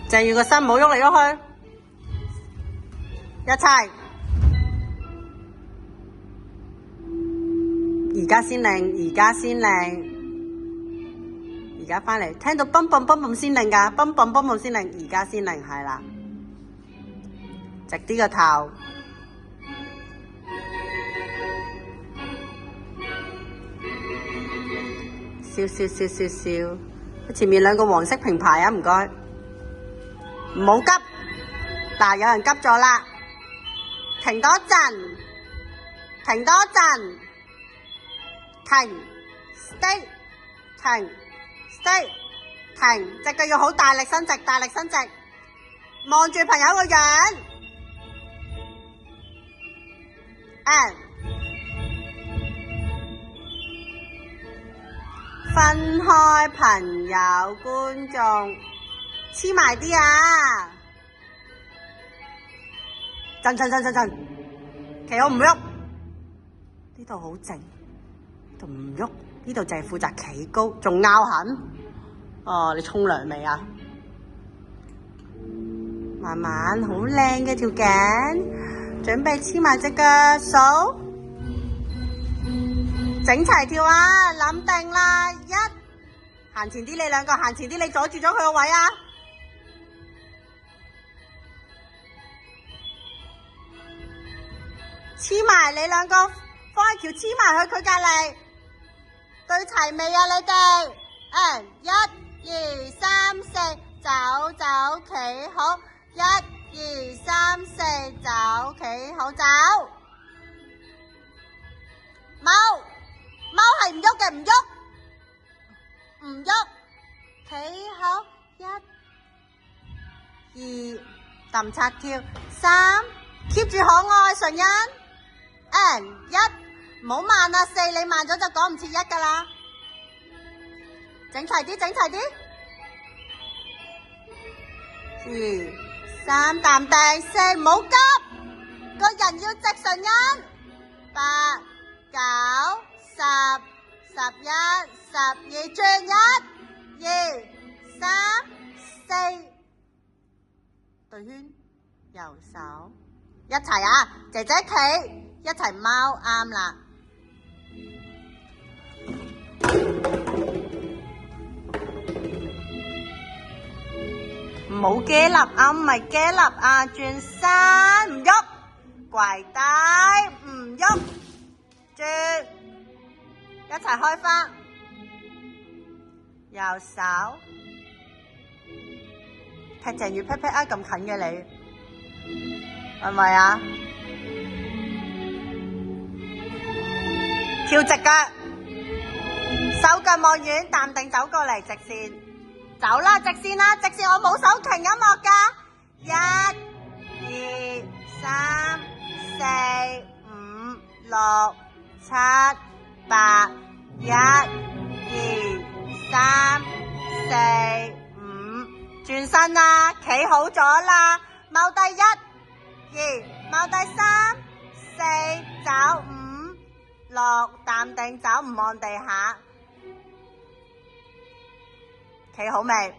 淨要個身唔好喐嚟喐去，一齊。而家先靚，而家先靚，而家返嚟，聽到嘣嘣嘣嘣先靚㗎，嘣嘣嘣嘣先靚，而家先靚，係啦，直啲個頭，笑笑笑笑笑，前面兩個黃色平排啊，唔該，唔好急，嗱，有人急咗啦，停多陣，停多陣。停 ，stay， 停 ，stay， 停，隻腳要好大力伸直，大力伸直，望住朋友個樣 ，and 分開朋友觀眾，黐埋啲啊，震，企好唔喐，呢度好靜。就唔喐，呢度就係負責企高，仲拗痕。哦，你沖涼未啊？慢慢，好靚嘅條頸，準備黐埋隻腳數，整齊跳啊！諗定啦，行前啲，你兩個行前啲，你阻住咗佢個位啊！黐埋你兩個，方愛橋黐埋去佢隔離。對齊未啊你哋？1、2、3、4，走，企好。1、2、3、4，走，企好，走。貓係唔喐嘅，唔喐，企好。1、2，揼擦跳。3 ，keep 住可愛純欣。1。唔好慢啊，4你慢咗就講唔切1㗎啦，整齊啲，2、3淡定，4唔好急，個人要直純欣，8、9、10、11、12轉1、2、3、4，對圈，右手，一齊啊，姐姐企，一齊貓啱啦。唔好驚立啊，唔係驚立啊，轉身唔喐，跪低唔喐，轉，一齊開花，右手，劈鄭月劈劈啊，咁近嘅你，係咪啊？跳直腳，手腳望遠，淡定走過嚟，直線。走啦，直線啦，直線我冇手停音樂㗎。1、2、3、4、5、6、7、8。1、2、3、4、5，轉身啦，企好咗啦，踎低1、2，踎低3、4，走5、6，淡定走，唔望地下。企好未？